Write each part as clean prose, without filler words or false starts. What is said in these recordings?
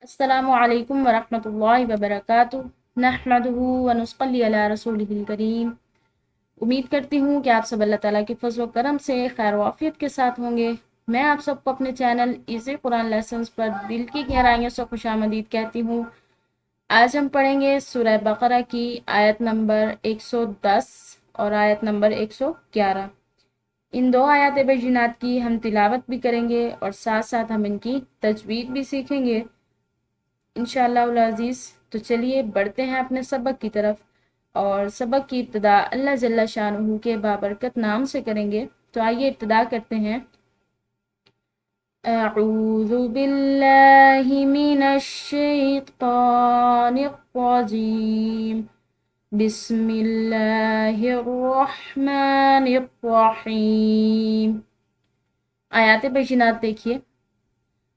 अस्सलामु अलैकुम वरहमतुल्लाहि वबरकातुहू नहमदुहू व नुसल्ली अला रसूलिहिल करीम। उम्मीद करती हूँ कि आप सब अल्लाह ताला के फज़्ल व करम से खैर वाफ़ियत के साथ होंगे। मैं आप सबको अपने चैनल इज़ी कुरान लेसन्स पर दिल की गहराइयों से खुशामदीद कहती हूँ। आज हम पढ़ेंगे सूरह बकरा की आयत नंबर 110 और आयत नंबर 111। इन दो आयत बैजिनात की हम तिलावत भी करेंगे और साथ साथ हम इनकी तजवीद भी सीखेंगे इंशाअल्लाह उल अज़ीज़। तो चलिए बढ़ते हैं अपने सबक की तरफ, और सबक की इब्तिदा अल्लाह जल्ला शानुहु के बाबरकत नाम से करेंगे। तो आइए इब्तिदा करते हैं। अऊज़ु बिल्लाहि मिनश शैतानिर रजीम। बिस्मिल्लाहिर रहमानिर रहीम। आयात बैजिनात देखिए।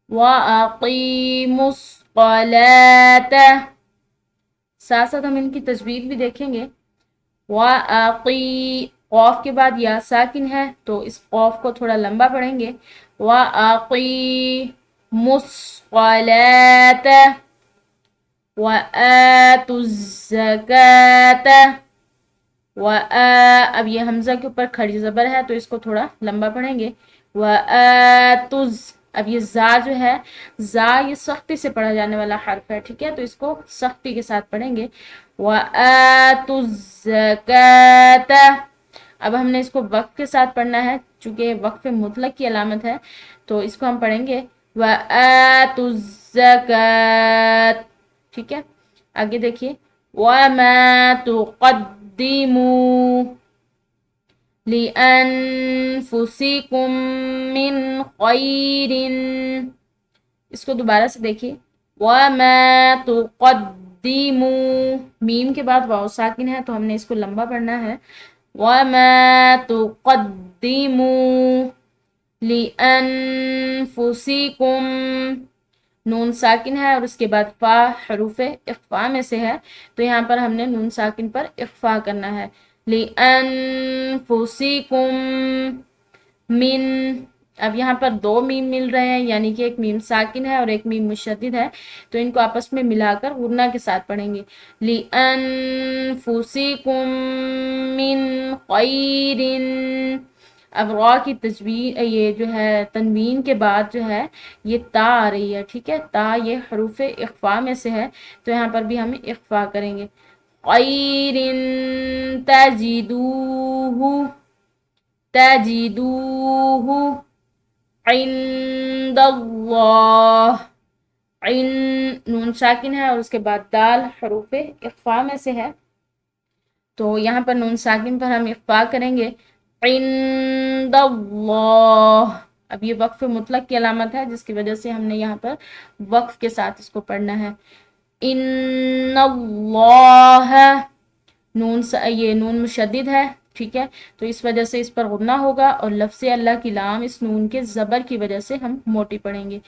वअक़ीमुस्सलाता, साथ साथ हम इनकी तजवीद भी देखेंगे। वअक़ी, क़ाफ के बाद या साकिन है तो इस क़ाफ को थोड़ा लंबा पढ़ेंगे। वअक़ीमुस्सलाता वआतुज़्ज़काता। अब ये हमज़ा के ऊपर खड़ी ज़बर है तो इसको थोड़ा लंबा पढ़ेंगे। वआतुज़, अब ये जा जो है, जा ये सख्ती से पढ़ा जाने वाला हर्फ है, ठीक है, तो इसको सख्ती के साथ पढ़ेंगे। वआतुज़्ज़काता। अब हमने इसको वक्फ के साथ पढ़ना है, चूंकि वक्फ मुतलक की अलामत है तो इसको हम पढ़ेंगे वआतुज़्ज़कात, ठीक है। आगे देखिए। वमा तुक़द्दिमू लिअन्फुसिकुम मिन खैरिन, इसको दोबारा से देखिए। वमा तुक़द्दिमू, मीम के बाद वाव साकिन है तो हमने इसको लंबा पढ़ना है। वमा तुक़द्दिमू लिअन्फुसिकुम, नून साकिन है और उसके बाद फा हरूफ इख्फा में से है तो यहाँ पर हमने नून साकिन पर इख्फा करना है। लिअन्फुसिकुम मिन, अब यहाँ पर दो मीम मिल रहे हैं, यानी कि एक मीम साकिन है और एक मीम मुशद्दिद है, तो इनको आपस में मिलाकर गुन्ना के साथ पढ़ेंगे। लिअन्फुसिकुम मिन खैरिन। अब रॉ की तजवीर, ये जो है तनवीन के बाद जो है ये ता आ रही है, ठीक है, ता ये हरूफ इख्फा में से है तो यहाँ पर भी हम इख्फा करेंगे। खैरिन तजिदूहु, तजिदूहु इंदल्लाह। इन, नून साकिन है और उसके बाद दाल हरूफ इख्फा में से है तो यहाँ पर नून साकिन पर हम इख्फा करेंगे। इंदल्लाह, अब ये वक्फ मुतलक की अलामत है जिसकी वजह से हमने यहाँ पर वक्फ के साथ इसको पढ़ना है। इन्नल्लाह, ये नून मुशद्दिद है, ठीक है, तो इस वजह से इस पर गुन्ना होगा और लफ्ज़ अल्लाह की लाम इस नून के ज़बर की वजह से हम मोटी पढ़ेंगे।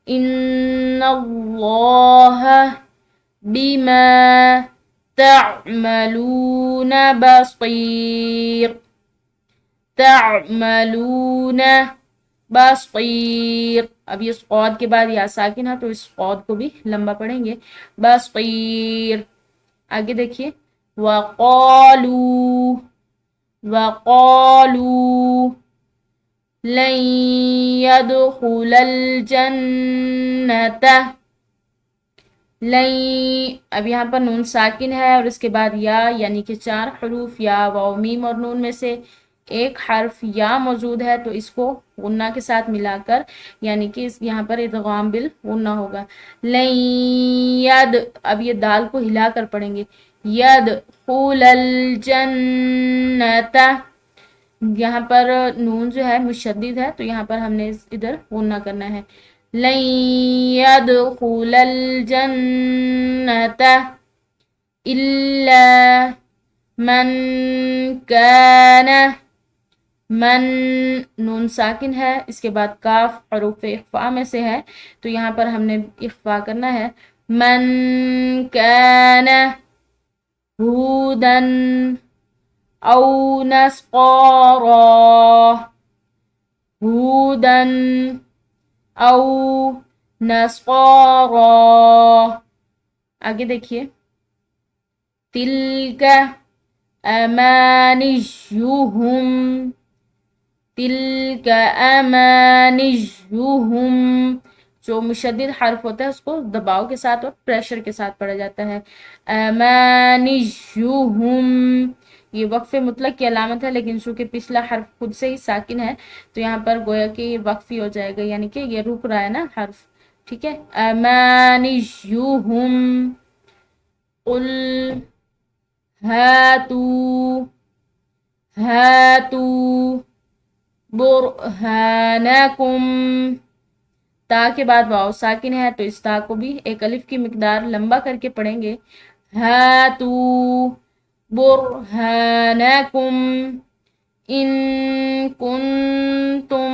इन्नल्लाह बिमा तअमलून बसीर, तअमलून बसीर। अब ये कौद के बाद या साकिन है तो इस कौद को भी लंबा पढ़ेंगे। बसीर। आगे देखिए। वक़ालू, वक़ालू लन यदखुलल जन्नता, लई, अब यहाँ पर नून साकिन है और इसके बाद या, यानी कि चार हरूफ या वाव मीम और नून में से एक हर्फ या मौजूद है तो इसको गुन्ना के साथ मिलाकर, यानी कि इस यहाँ पर इदगाम बिल गुन्ना होगा। लई यद, अब ये दाल को हिलाकर पढ़ेंगे। यद खुलल जन्नता, यहाँ पर नून जो है मुशद्दिद है तो यहाँ पर हमने इधर गुन्ना करना है। लन यदखुलल जन्नता इल्ला मन कान, मन, नून साकिन है, इसके बाद काफ हरूफ इख्फा में से है तो यहाँ पर हमने इख्फा करना है। मन कान हुदन औ नस्कारा, हुदन औ नस्वारा। आगे देखिए, तिल्का अमानियुहुम, तिल्का अमानियुहुम। जो मुशद्दिद हर्फ होता है उसको दबाव के साथ और प्रेशर के साथ पढ़ा जाता है। अमानियुहुम, ये वक्फ मुतलक की अलामत है, लेकिन चूंकि पिछला हर्फ खुद से ही साकिन है तो यहाँ पर गोया कि ये वक्फी हो जाएगा, यानी कि ये रुक रहा है ना हर्फ। ठीक है, अमानियुहुम कुल हातू, हातू बुरहानकुम। ता के बाद वाव साकिन है तो इस ता को भी एक अलिफ की मिकदार लंबा करके पढ़ेंगे। हातू बुरहानकुम इन कुंतुम।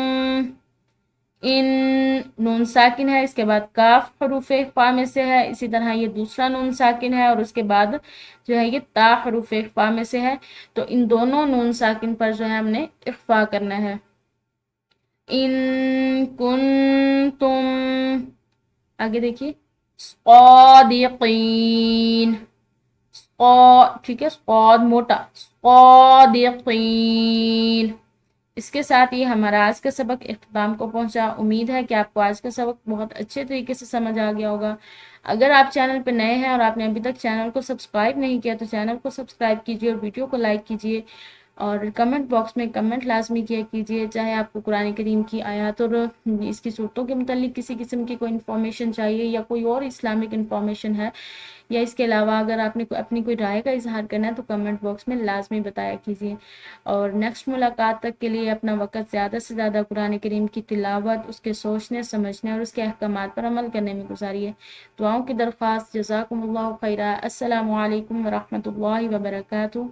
इन नून साकिन है, इसके बाद काफ हरूफ इख्फा में से है, इसी तरह ये दूसरा नून साकिन है और उसके बाद जो है ये ता हरूफ इख्फा में से है। तो इन दोनों नून साकिन पर जो है हमने इख्फा करना है। इन कुंतुम, आगे देखिए, सादिकीन, ठीक है, सौद मोटा, सादिकीन। इसके साथ ही हमारा आज का सबक इख्तिताम को पहुंचा। उम्मीद है कि आपको आज का सबक बहुत अच्छे तरीके से समझ आ गया होगा। अगर आप चैनल पर नए हैं और आपने अभी तक चैनल को सब्सक्राइब नहीं किया तो चैनल को सब्सक्राइब कीजिए और वीडियो को लाइक कीजिए और कमेंट बॉक्स में कमेंट लाजमी किया कीजिए। चाहे आपको कुरान करीम की आयत और इसकी सूरतों के मुतालिक किसी किस्म की कोई इन्फॉर्मेशन चाहिए या कोई और इस्लामिक इन्फॉर्मेशन है, या इसके अलावा अगर आपने अपनी कोई राय का इजहार करना है तो कमेंट बॉक्स में लाजमी बताया कीजिए। और नेक्स्ट मुलाकात तक के लिए अपना वक्त ज़्यादा से ज़्यादा कुरान करीम की तिलावत, उसके सोचने समझने और उसके अहकामात पर अमल करने में गुजारिए। दुआओं की दरख्वास्त। जज़ाकुमुल्लाहु खैरा। अस्सलामु अलैकुम व रहमतुल्लाहि व बरकातुहू।